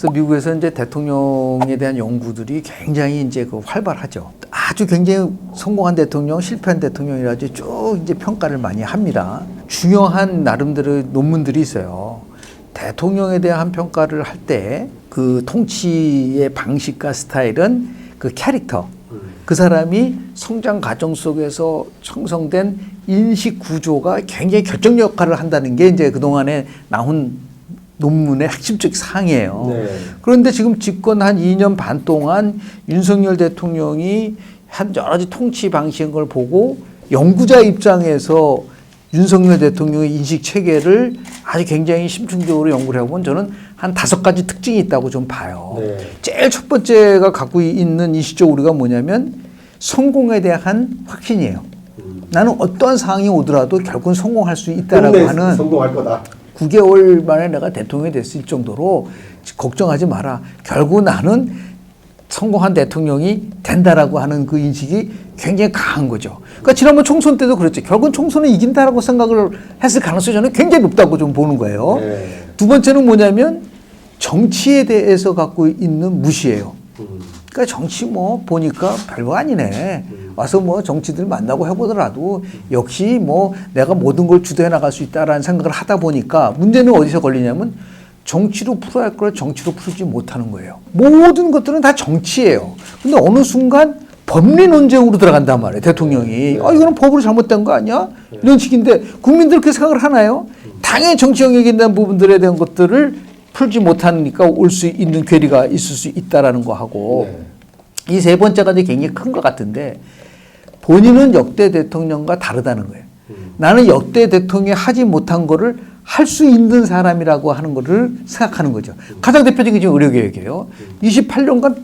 그래서 미국에서 이제 대통령에 대한 연구들이 굉장히 이제 그 활발하죠. 아주 굉장히 성공한 대통령, 실패한 대통령이라 쭉 이제 평가를 많이 합니다. 중요한 나름대로 논문들이 있어요. 대통령에 대한 평가를 할 때 그 통치의 방식과 스타일은 그 캐릭터, 그 사람이 성장 과정 속에서 형성된 인식 구조가 굉장히 결정적 역할을 한다는 게 이제 그동안에 나온 논문의 핵심적 사항이에요. 네. 그런데 지금 집권 한 2년 반 동안 윤석열 대통령이 한 여러 가지 통치 방식을 보고 연구자 입장에서 윤석열 대통령의 인식 체계를 아주 굉장히 심층적으로 연구를 해보면 저는 한 5가지 특징이 있다고 좀 봐요. 네. 제일 첫 번째가 갖고 있는 인식적 오류가 뭐냐면 성공에 대한 확신이에요. 나는 어떠한 상황이 오더라도 결국은 성공할 수 있다라고 하는 성공할 거다. 9개월 만에 내가 대통령이 됐을 정도로 걱정하지 마라. 결국 나는 성공한 대통령이 된다라고 하는 그 인식이 굉장히 강한 거죠. 그러니까 지난번 총선 때도 그랬죠. 결국은 총선은 이긴다라고 생각을 했을 가능성이 저는 굉장히 높다고 좀 보는 거예요. 네. 두 번째는 뭐냐면 정치에 대해서 갖고 있는 무시예요. 그러니까 정치 뭐 보니까 별거 아니네. 와서 뭐 정치들 만나고 해보더라도 역시 뭐 내가 모든 걸 주도해 나갈 수 있다라는 생각을 하다 보니까 문제는 어디서 걸리냐면 정치로 풀어야 할 걸 정치로 풀지 못하는 거예요. 모든 것들은 다 정치예요. 근데 어느 순간 법리 논쟁으로 들어간단 말이에요. 대통령이. 이거는 법으로 잘못된 거 아니야? 이런 식인데 국민들 그렇게 생각을 하나요? 당연히 정치 영역에 대한 부분들에 대한 것들을 풀지 못하니까 올 수 있는 괴리가 있을 수 있다라는 거 하고 이 세 번째가 이제 굉장히 큰 것 같은데 본인은 역대 대통령과 다르다는 거예요. 나는 역대 대통령이 하지 못한 거를 할 수 있는 사람이라고 하는 거를 생각하는 거죠. 가장 대표적인 게 의료개혁이에요. 28년간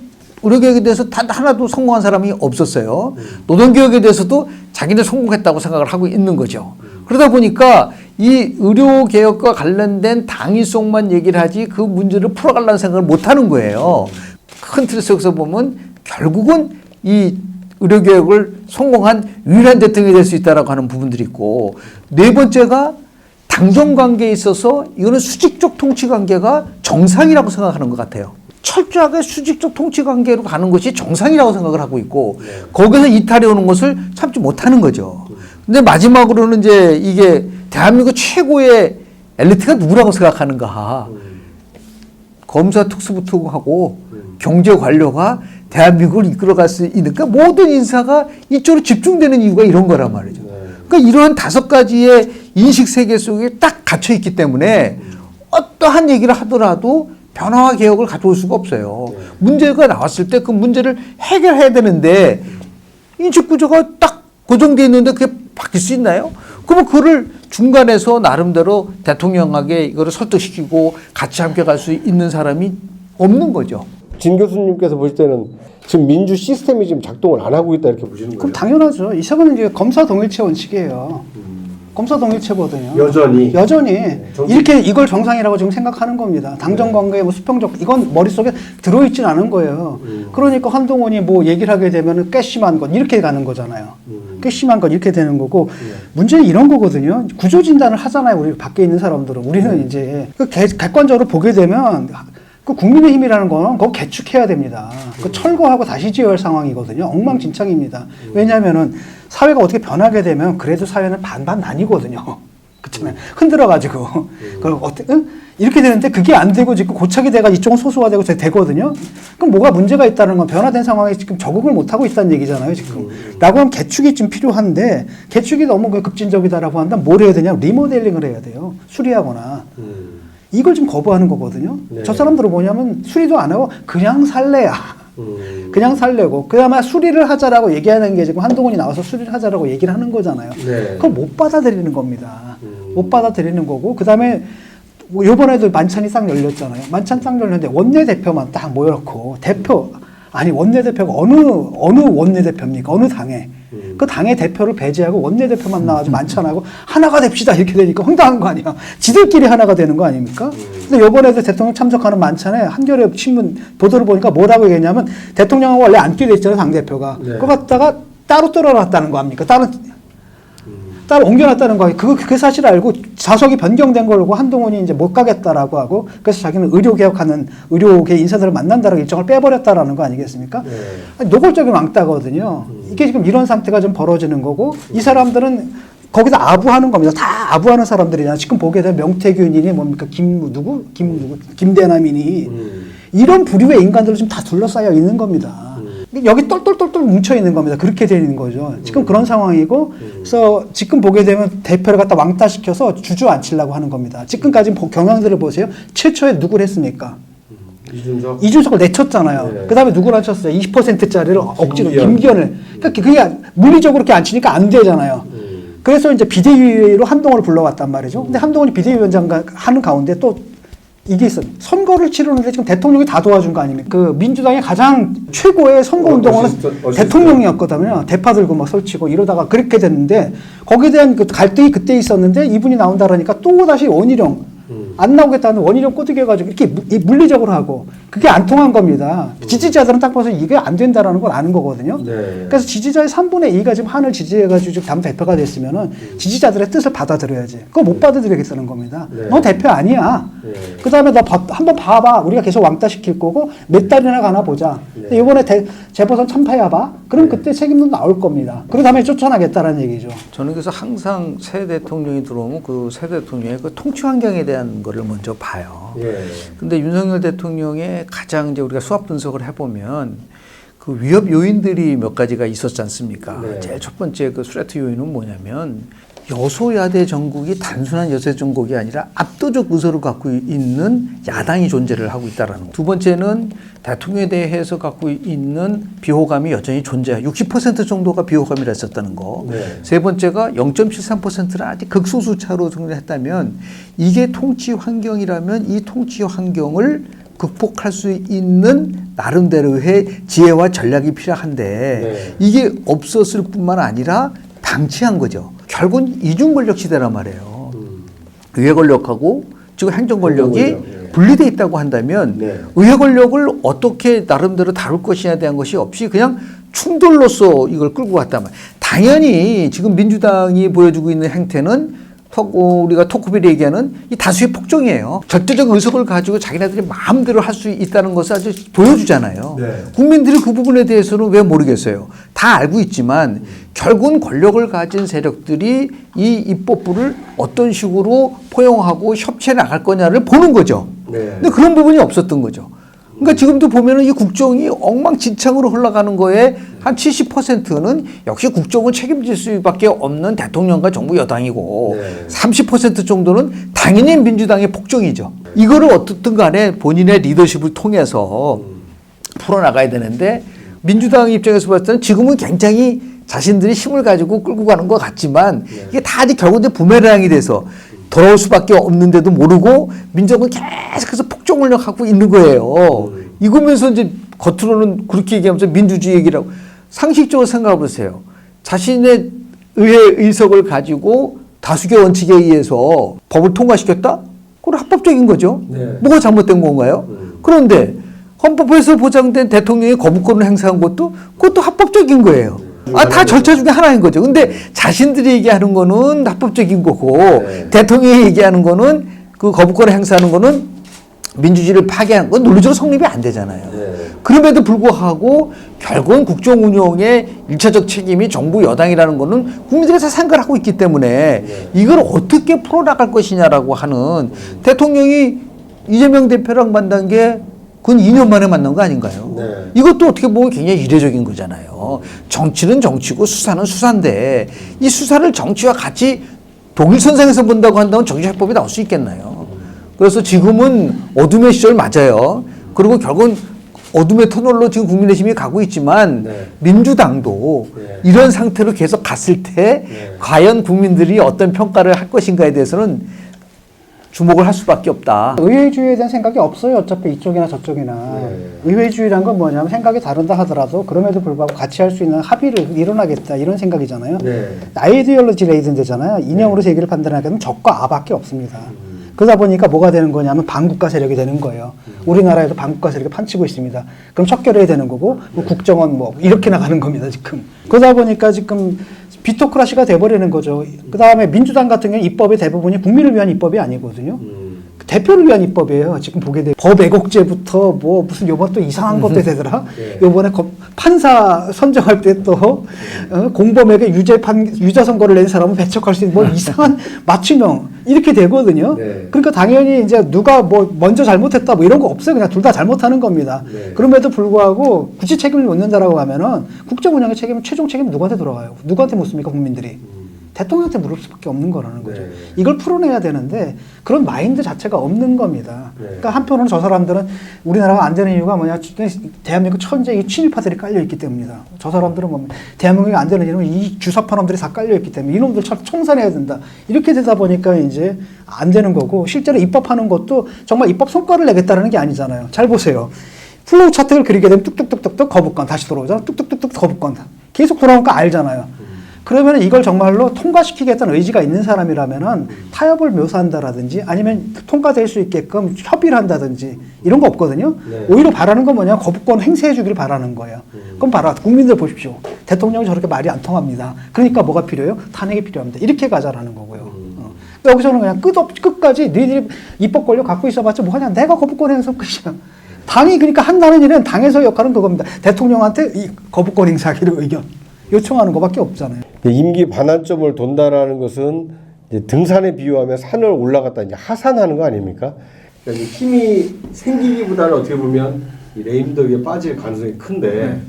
의료개혁에 대해서 단 하나도 성공한 사람이 없었어요. 노동개혁에 대해서도 자기네 성공했다고 생각을 하고 있는 거죠. 그러다 보니까 이 의료개혁과 관련된 당위성만 얘기를 하지 그 문제를 풀어가려는 생각을 못 하는 거예요. 큰 틀 속에서 보면 결국은 이 의료개혁을 성공한 유일한 대통령이 될 수 있다라고 하는 부분들이 있고 네 번째가 당정관계에 있어서 이거는 수직적 통치관계가 정상이라고 생각하는 것 같아요. 철저하게 수직적 통치관계로 가는 것이 정상이라고 생각을 하고 있고 거기서 이탈이 오는 것을 참지 못하는 거죠. 근데 마지막으로는 이제 이게 대한민국 최고의 엘리트가 누구라고 생각하는가. 검사 특수부하고 경제 관료가 대한민국을 이끌어갈 수 있는, 그러니까 모든 인사가 이쪽으로 집중되는 이유가 이런 거란 말이죠. 그러니까 이러한 5가지의 인식 세계 속에 딱 갇혀 있기 때문에 어떠한 얘기를 하더라도 변화와 개혁을 가져올 수가 없어요. 문제가 나왔을 때 그 문제를 해결해야 되는데 인식 구조가 딱 고정되어 있는데 그게 바뀔 수 있나요? 그러면 그거를 중간에서 나름대로 대통령에게 이거를 설득시키고 같이 함께 갈 수 있는 사람이 없는 거죠. 진 교수님께서 보실 때는 지금 민주 시스템이 지금 작동을 안 하고 있다 이렇게 보시는 거예요? 그럼 당연하죠. 이거는 이제 검사 동일체 원칙이에요. 검사 동일체거든요. 여전히 이렇게 이걸 정상이라고 지금 생각하는 겁니다. 당정관계 뭐 수평적 이건 머릿속에 들어있진 않은 거예요. 그러니까 한동훈이 뭐 얘기를 하게 되면 괘씸한 것 이렇게 가는 거잖아요. 괘씸한 것 이렇게 되는 거고 문제는 이런 거거든요. 구조 진단을 하잖아요. 우리 밖에 있는 사람들은 우리는 이제 그 객관적으로 보게 되면 그 국민의힘이라는 거는 그거 개축해야 됩니다. 그 철거하고 다시 지어야 할 상황이거든요. 엉망진창입니다. 왜냐하면은 사회가 어떻게 변하게 되면 그래도 사회는 반반 나뉘거든요. 그렇잖아요. 흔들어가지고. 그럼 어떻게, 이렇게 되는데 그게 안 되고 지금 고착이 돼가 이쪽은 소수화되고 되거든요. 그럼 뭐가 문제가 있다는 건 변화된 상황에 지금 적응을 못하고 있다는 얘기잖아요. 지금. 라고 하면 개축이 좀 필요한데 개축이 너무 급진적이다라고 한다면 뭘 해야 되냐? 리모델링을 해야 돼요. 수리하거나. 이걸 좀 거부하는 거거든요. 네. 저 사람들은 뭐냐면 수리도 안 하고 그냥 살래야. 그냥 살려고. 그야말로 수리를 하자라고 얘기하는 게 지금 한동훈이 나와서 수리를 하자라고 얘기를 하는 거잖아요. 네. 그걸 못 받아들이는 겁니다. 못 받아들이는 거고. 그 다음에 뭐 요번에도 만찬이 싹 열렸잖아요. 만찬 싹 열렸는데 원내대표만 딱 모여놓고 원내대표가 어느 원내대표입니까? 어느 당에. 그 당의 대표를 배제하고 원내대표만 나와가지고 만찬하고 하나가 됩시다 이렇게 되니까 황당한 거 아니야. 지들끼리 하나가 되는 거 아닙니까? 근데 요번에도 대통령 참석하는 만찬에 한겨레 신문 보도를 보니까 뭐라고 얘기했냐면 대통령하고 원래 앉기로 했잖아요. 당대표가. 네. 그거 갖다가 따로 떨어놨다는 거 아닙니까? 따로 옮겨놨다는 거예요. 그게 사실 알고 좌석이 변경된 걸고 한동훈이 이제 못 가겠다라고 하고 그래서 자기는 의료계 인사들을 만난다라고 일정을 빼버렸다라는 거 아니겠습니까? 네. 아니, 노골적인 왕따거든요. 이게 지금 이런 상태가 좀 벌어지는 거고 이 사람들은 거기다 아부하는 겁니다. 다 아부하는 사람들이잖아요. 지금 보게 되면 명태균이니 뭡니까 김대남이니 이런 부류의 인간들을 지금 다 둘러싸여 있는 겁니다. 여기 똘똘똘똘 뭉쳐 있는 겁니다. 그렇게 되는 거죠. 지금 그런 상황이고, 그래서 지금 보게 되면 대표를 갖다 왕따시켜서 주저앉히려고 하는 겁니다. 지금까지 경향들을 보세요. 최초에 누구를 했습니까? 이준석을 내쳤잖아요. 네. 그 다음에 누구를 앉혔어요? 20%짜리를 억지로 김기현. 김기현을. 그러니까 그게 물리적으로 이렇게 앉히니까 안 되잖아요. 그래서 이제 비대위로 한동훈을 불러왔단 말이죠. 근데 한동훈이 비대위원장 하는 가운데 또 이게 있어. 선거를 치르는데 지금 대통령이 다 도와준 거 아닙니까? 그 민주당의 가장 최고의 선거 운동은 대통령이었거든요. 대파 들고 막 설치고 이러다가 그렇게 됐는데 거기에 대한 그 갈등이 그때 있었는데 이분이 나온다라니까 또 다시 원희룡 안 나오겠다는 원희룡 꼬드겨가지고 이렇게 물리적으로 하고 그게 안 통한 겁니다. 지지자들은 딱 봐서 이게 안 된다라는 걸 아는 거거든요. 네. 그래서 지지자의 3분의 2가 지금 한을 지지해가지고 지금 당 대표가 됐으면은 지지자들의 뜻을 받아들여야지. 그거 못 받아들이겠다는 겁니다. 네. 너 대표 아니야. 네. 그 다음에 너 한번 봐봐. 우리가 계속 왕따 시킬 거고 몇 달이나 가나 보자. 네. 이번에 재보선 참패해봐. 그럼 그때 책임도 나올 겁니다. 그 다음에 쫓아나겠다라는 얘기죠. 저는 그래서 항상 새 대통령이 들어오면 그 새 대통령의 그 통치 환경에 대한 거를 먼저 봐요. 예. 근데 윤석열 대통령의 가장 이제 우리가 수합 분석을 해보면 그 위협 요인들이 몇 가지가 있었지 않습니까? 네. 제일 첫 번째 그 스레트 요인은 뭐냐면 여소야대 정국이 단순한 여세 정국이 아니라 압도적 의석을 갖고 있는 야당이 존재를 하고 있다라는 거. 두 번째는 대통령에 대해서 갖고 있는 비호감이 여전히 존재해요. 60% 정도가 비호감이라 했었다는 거. 네. 세 번째가 0.73%는 아직 극소수 차로 정리했다면 이게 통치 환경이라면 이 통치 환경을 극복할 수 있는 나름대로의 지혜와 전략이 필요한데 네. 이게 없었을 뿐만 아니라 방치한 거죠. 결국은 이중 권력 시대란 말이에요. 의회 권력하고 지금 행정 권력이 행정 권력, 예. 분리돼 있다고 한다면 네. 의회 권력을 어떻게 나름대로 다룰 것이냐에 대한 것이 없이 그냥 충돌로서 이걸 끌고 갔단 말이에요. 당연히 지금 민주당이 보여주고 있는 행태는 우리가 토크비를 얘기하는 이 다수의 폭정이에요. 절대적 의석을 가지고 자기네들이 마음대로 할 수 있다는 것을 아주 보여주잖아요. 네. 국민들이 그 부분에 대해서는 왜 모르겠어요. 다 알고 있지만 결국은 권력을 가진 세력들이 이 입법부를 어떤 식으로 포용하고 협치해 나갈 거냐를 보는 거죠. 네. 근데 그런 부분이 없었던 거죠. 그러니까 지금도 보면은 이 국정이 엉망진창으로 흘러가는 거에 한 70%는 역시 국정을 책임질 수밖에 없는 대통령과 정부 여당이고 네. 30% 정도는 당연히 민주당의 폭정이죠. 이거를 어떻든 간에 본인의 리더십을 통해서 풀어나가야 되는데 민주당 입장에서 봤을 때는 지금은 굉장히 자신들이 힘을 가지고 끌고 가는 것 같지만 이게 다 아직 결국 이제 부메랑이 돼서 돌아올 수밖에 없는데도 모르고 민정은 계속해서 폭정을 하고 있는 거예요. 이거면서 이제 겉으로는 그렇게 얘기하면서 민주주의 얘기를 하고 상식적으로 생각해 보세요. 자신의 의회 의석을 가지고 다수결 원칙에 의해서 법을 통과시켰다? 그건 합법적인 거죠. 네. 뭐가 잘못된 건가요? 그런데 헌법에서 보장된 대통령이 거부권을 행사한 것도 그것도 합법적인 거예요. 다 절차 중에 하나인 거죠. 근데 자신들이 얘기하는 거는 합법적인 거고 네. 대통령이 얘기하는 거는 그 거부권을 행사하는 거는 민주주의를 파괴하는 건 논리적으로 성립이 안 되잖아요. 네. 그럼에도 불구하고 결국은 국정 운영의 일차적 책임이 정부 여당이라는 거는 국민들이 다 생각을 하고 있기 때문에 이걸 어떻게 풀어나갈 것이냐라고 하는 대통령이 이재명 대표랑 만난 게 그건 2년 만에 만난 거 아닌가요? 네. 이것도 어떻게 보면 굉장히 이례적인 거잖아요. 정치는 정치고 수사는 수사인데 이 수사를 정치와 같이 동일선상에서 본다고 한다면 정치화법이 나올 수 있겠나요? 그래서 지금은 어둠의 시절 맞아요. 그리고 결국은 어둠의 터널로 지금 국민의힘이 가고 있지만 네. 민주당도 네. 이런 상태로 계속 갔을 때 과연 국민들이 어떤 평가를 할 것인가에 대해서는 주목을 할 수밖에 없다. 의회주의에 대한 생각이 없어요. 어차피 이쪽이나 저쪽이나. 네. 의회주의란 건 뭐냐면 생각이 다른다 하더라도 그럼에도 불구하고 같이 할 수 있는 합의를 이뤄나겠다 이런 생각이잖아요. 네. 아이디올로지 레이든 되잖아요. 이념으로 세계를 판단하게 되면 적과 아밖에 없습니다. 그러다 보니까 뭐가 되는 거냐면 반국가 세력이 되는 거예요. 우리나라에도 반국가 세력이 판치고 있습니다. 그럼 척결해야 되는 거고 뭐 국정원 뭐 이렇게 나가는 겁니다 지금. 그러다 보니까 지금 비토크라시가 돼버리는 거죠. 그 다음에 민주당 같은 경우는 입법의 대부분이 국민을 위한 입법이 아니거든요. 대표를 위한 입법이에요. 지금 보게 돼. 법 왜곡죄부터 뭐 무슨 요번 또 이상한 것도 되더라. 네. 요번에 판사 선정할 때 또 공범에게 유죄 선고를 낸 사람은 배척할 수 있는 뭐 이상한 맞춤형 이렇게 되거든요. 네. 그러니까 당연히 이제 누가 뭐 먼저 잘못했다 뭐 이런 거 없어요. 그냥 둘 다 잘못하는 겁니다. 네. 그럼에도 불구하고 굳이 책임을 묻는다라고 하면은 국정 운영의 책임은 최종 책임 누구한테 돌아가요? 누구한테 묻습니까 국민들이? 대통령한테 물을 수밖에 없는 거라는 거죠. 네. 이걸 풀어내야 되는데 그런 마인드 자체가 없는 겁니다. 네. 그러니까 한편으로는 저 사람들은 우리나라가 안 되는 이유가 뭐냐? 대한민국 천재 이 친일파들이 깔려 있기 때문이다. 저 사람들은 뭐 대한민국이 안 되는 이유는 이 주사파 놈들이 다 깔려 있기 때문에 이놈들 청산해야 된다. 이렇게 되다 보니까 이제 안 되는 거고 실제로 입법하는 것도 정말 입법 성과를 내겠다는 게 아니잖아요. 잘 보세요. 플로우 차트를 그리게 되면 뚝뚝뚝뚝뚝 거부권 다시 돌아오잖아. 뚝뚝뚝뚝 거부권 계속 돌아오니까 알잖아요. 그러면 이걸 정말로 통과시키겠다는 의지가 있는 사람이라면은 타협을 묘사한다라든지 아니면 통과될 수 있게끔 협의를 한다든지 이런 거 없거든요. 네. 오히려 바라는 건 뭐냐? 거부권 행사해 주기를 바라는 거예요. 그럼 봐라. 국민들 보십시오. 대통령이 저렇게 말이 안 통합니다. 그러니까 뭐가 필요해요? 탄핵이 필요합니다. 이렇게 가자라는 거고요. 여기서는 그냥 끝까지 너희들이 입법 권력 갖고 있어봤자 뭐하냐? 내가 거부권 행사 끝이야. 당이 그러니까 한다는 일은 당에서의 역할은 그겁니다. 대통령한테 이 거부권 행사하기를 의견 요청하는 것밖에 없잖아요. 임기 반환점을 돈다라는 것은 이제 등산에 비유하면 산을 올라갔다 이제 하산하는 거 아닙니까? 그러니까 힘이 생기기보다는 어떻게 보면 이 레임덕에 빠질 가능성이 큰데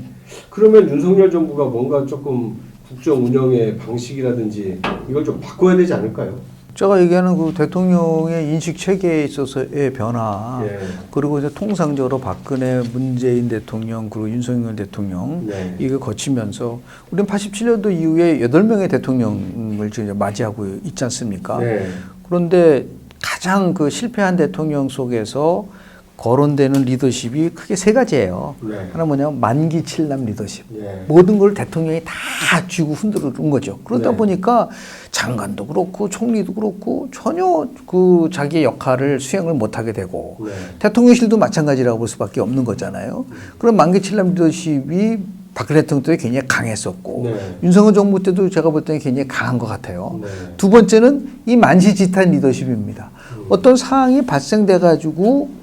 그러면 윤석열 정부가 뭔가 조금 국정 운영의 방식이라든지 이걸 좀 바꿔야 되지 않을까요? 제가 얘기하는 그 대통령의 인식 체계에 있어서의 변화, 예. 그리고 이제 통상적으로 박근혜, 문재인 대통령, 그리고 윤석열 대통령, 네. 이걸 거치면서, 우리는 87년도 이후에 8명의 대통령을 지금 맞이하고 있지 않습니까? 네. 그런데 가장 그 실패한 대통령 속에서 거론되는 리더십이 크게 3가지예요. 네. 하나 뭐냐면 만기칠남 리더십. 네. 모든 걸 대통령이 다 쥐고 흔들은 거죠. 그러다 네. 보니까 장관도 그렇고 총리도 그렇고 전혀 그 자기의 역할을 수행을 못하게 되고 네. 대통령실도 마찬가지라고 볼 수밖에 없는 거잖아요. 그런 만기칠남 리더십이 박근혜 대통령 때 굉장히 강했었고 네. 윤석열 정부 때도 제가 볼 때는 굉장히 강한 것 같아요. 네. 두 번째는 이 만시지탄 리더십입니다. 어떤 상황이 발생돼 가지고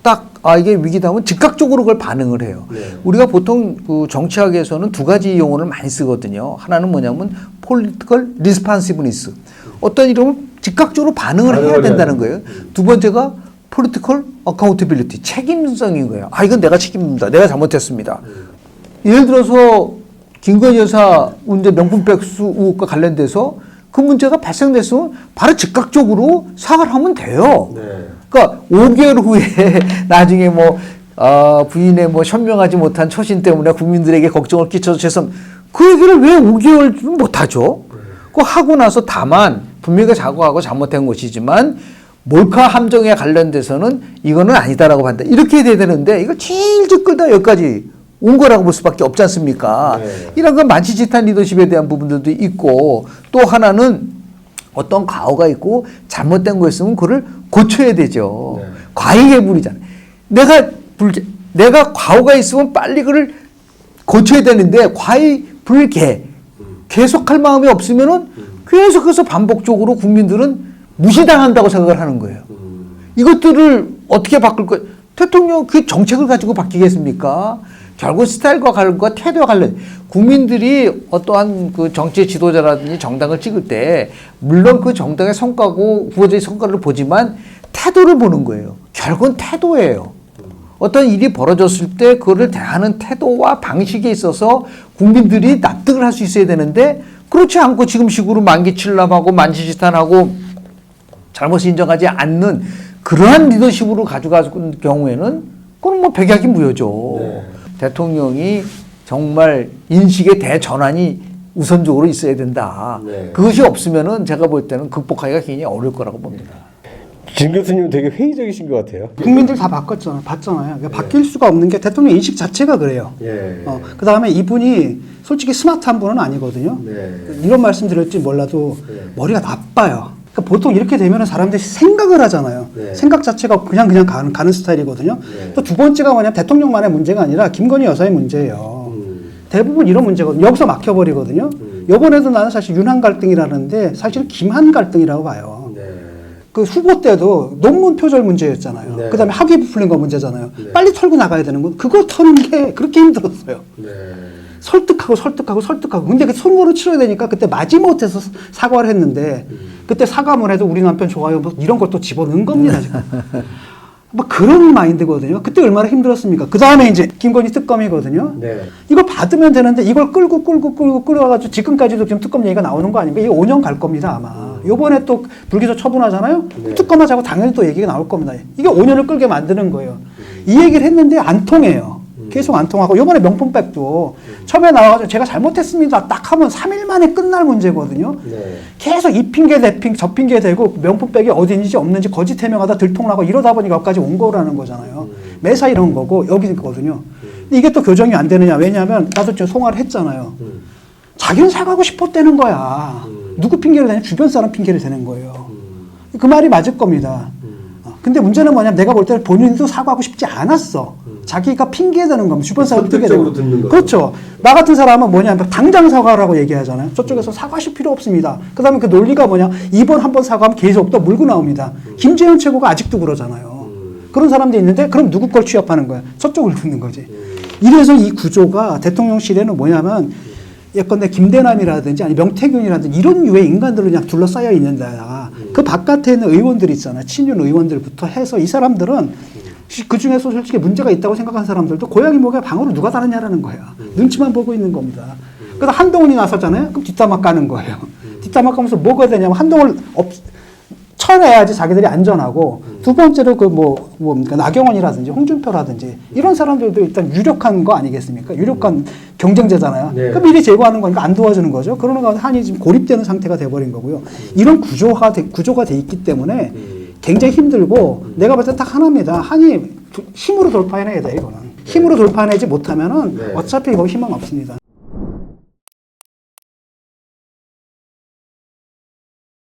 딱 이게 위기다 하면 즉각적으로 그걸 반응을 해요. 네. 우리가 보통 그 정치학에서는 2가지 용어를 많이 쓰거든요. 하나는 뭐냐면 political responsiveness. 어떤 일이면 즉각적으로 반응을 해야 된다는 거예요. 두 번째가 political accountability. 책임성인 거예요. 이건 내가 책임입니다. 내가 잘못했습니다. 예를 들어서 김건희 여사 문제 명품 백수 의혹과 관련돼서 그 문제가 발생됐으면 바로 즉각적으로 사과를 하면 돼요. 네. 그러니까 5개월 후에 나중에 뭐 부인의 뭐 현명하지 못한 처신 때문에 국민들에게 걱정을 끼쳐서 그 얘기를 왜 5개월 못하죠? 그거 하고 나서 다만 분명히 사과하고 잘못된 것이지만 몰카 함정에 관련돼서는 이거는 아니다라고 판다. 이렇게 돼야 되는데 이걸 질질 끌다 여기까지 온 거라고 볼 수밖에 없지 않습니까? 네. 이런 건 만시지탄 리더십에 대한 부분들도 있고 또 하나는 어떤 과오가 있고 잘못된 거 있으면 그걸 고쳐야 되죠. 네. 과잉해부리잖아요. 내가 과오가 있으면 빨리 그걸 고쳐야 되는데 과잉불개 계속할 마음이 없으면은 계속해서 반복적으로 국민들은 무시당한다고 생각을 하는 거예요. 이것들을 어떻게 바꿀 거예요? 대통령 그 정책을 가지고 바뀌겠습니까? 결국 스타일과 관련과 태도와 관련 국민들이 어떠한 그 정치 지도자라든지 정당을 찍을 때 물론 그 정당의 성과고 후보자의 성과를 보지만 태도를 보는 거예요. 결국은 태도예요. 어떤 일이 벌어졌을 때 그거를 대하는 태도와 방식에 있어서 국민들이 납득을 할 수 있어야 되는데 그렇지 않고 지금 식으로 만기칠남하고 만시지탄하고 잘못을 인정하지 않는 그러한 리더십으로 가져가는 경우에는 그건 뭐 백약이 무효죠. 네. 대통령이 정말 인식의 대전환이 우선적으로 있어야 된다. 네. 그것이 없으면은 제가 볼 때는 극복하기가 굉장히 어려울 거라고 봅니다. 진 교수님은 되게 회의적이신 것 같아요. 국민들 다 봤잖아요. 그러니까 바뀔 수가 없는 게 대통령 인식 자체가 그래요. 예. 그 다음에 이분이 솔직히 스마트한 분은 아니거든요. 네. 이런 말씀 드릴지 몰라도 네. 머리가 나빠요. 그러니까 보통 이렇게 되면 사람들이 생각을 하잖아요. 네. 생각 자체가 그냥 가는 스타일이거든요. 네. 또 두 번째가 뭐냐면 대통령만의 문제가 아니라 김건희 여사의 문제예요. 대부분 이런 문제거든요. 여기서 막혀버리거든요. 요번에도 나는 사실 윤한 갈등이라는데 사실 김한 갈등이라고 봐요. 네. 그 후보 때도 논문 표절 문제였잖아요. 네. 그다음에 학위 부풀린 거 문제잖아요. 네. 빨리 털고 나가야 되는 거. 그거 터는 게 그렇게 힘들었어요. 네. 설득하고. 근데 그 손으로 치러야 되니까 그때 마지못해서 사과를 했는데 그때 사과문에도 우리 남편 좋아요 뭐 이런 걸 또 집어넣은 겁니다. 지금. 뭐 그런 마인드거든요. 그때 얼마나 힘들었습니까? 그 다음에 이제 김건희 특검이거든요. 네. 이거 받으면 되는데 이걸 끌어가지고 지금까지도 지금 특검 얘기가 나오는 거 아닙니까? 이게 5년 갈 겁니다, 아마. 요번에 또 불기소 처분하잖아요? 네. 특검하자고 당연히 또 얘기가 나올 겁니다. 이게 5년을 끌게 만드는 거예요. 이 얘기를 했는데 안 통해요. 계속 안 통하고 요번에 명품백도 처음에 나와가지고 제가 잘못했습니다. 딱 하면 3일 만에 끝날 문제거든요. 네. 계속 이 핑계 저 핑계 대고 명품백이 어디 있는지 없는지 거짓 해명하다 들통나고 이러다 보니까 여기까지 온 거라는 거잖아요. 매사 이런 거고 여기 있거든요. 근데 이게 또 교정이 안 되느냐. 왜냐하면 나도 지금 송화를 했잖아요. 자기는 사과하고 싶었다는 거야. 누구 핑계를 대냐? 주변 사람 핑계를 대는 거예요. 그 말이 맞을 겁니다. 근데 문제는 뭐냐면 내가 볼 때는 본인도 사과하고 싶지 않았어. 자기가 핑계대는 겁니다. 주변 사람 선택적으로 듣는 거죠. 그렇죠. 나 같은 사람은 뭐냐면 당장 사과라고 얘기하잖아요. 저쪽에서 사과하실 필요 없습니다. 그 다음에 그 논리가 뭐냐. 이번 한 번 사과하면 계속 또 물고 나옵니다. 김재현 최고가 아직도 그러잖아요. 그런 사람도 있는데 그럼 누구 걸 취업하는 거야? 저쪽을 듣는 거지. 이래서 이 구조가 대통령실에는 뭐냐면 예컨대 김대남이라든지 아니 명태균이라든지 이런 유의 인간들로 그냥 둘러싸여 있는 데다가 그 바깥에 있는 의원들 있잖아요. 친윤 의원들부터 해서 이 사람들은 그 중에서 솔직히 문제가 있다고 생각하는 사람들도 고양이 목에 방으로 누가 다느냐라는 거야. 눈치만 보고 있는 겁니다. 그래서 한동훈이 나섰잖아요. 그럼 뒷담화 까는 거예요. 뒷담화 까면서 뭐가 되냐면 한동훈을 철해야지 자기들이 안전하고 두 번째로 뭡니까 나경원이라든지 홍준표라든지 이런 사람들도 일단 유력한 거 아니겠습니까? 유력한 경쟁자잖아요. 네. 그 미리 제거하는 거니까 안 도와주는 거죠. 그러는 가운데 한이 지금 고립되는 상태가 돼버린 거고요. 이런 구조가 돼 있기 때문에 굉장히 힘들고 내가 봤을 때 딱 하나입니다. 한이 힘으로 돌파해내야 돼 이거는. 힘으로 돌파해내지 못하면은 네. 어차피 이거 희망 없습니다.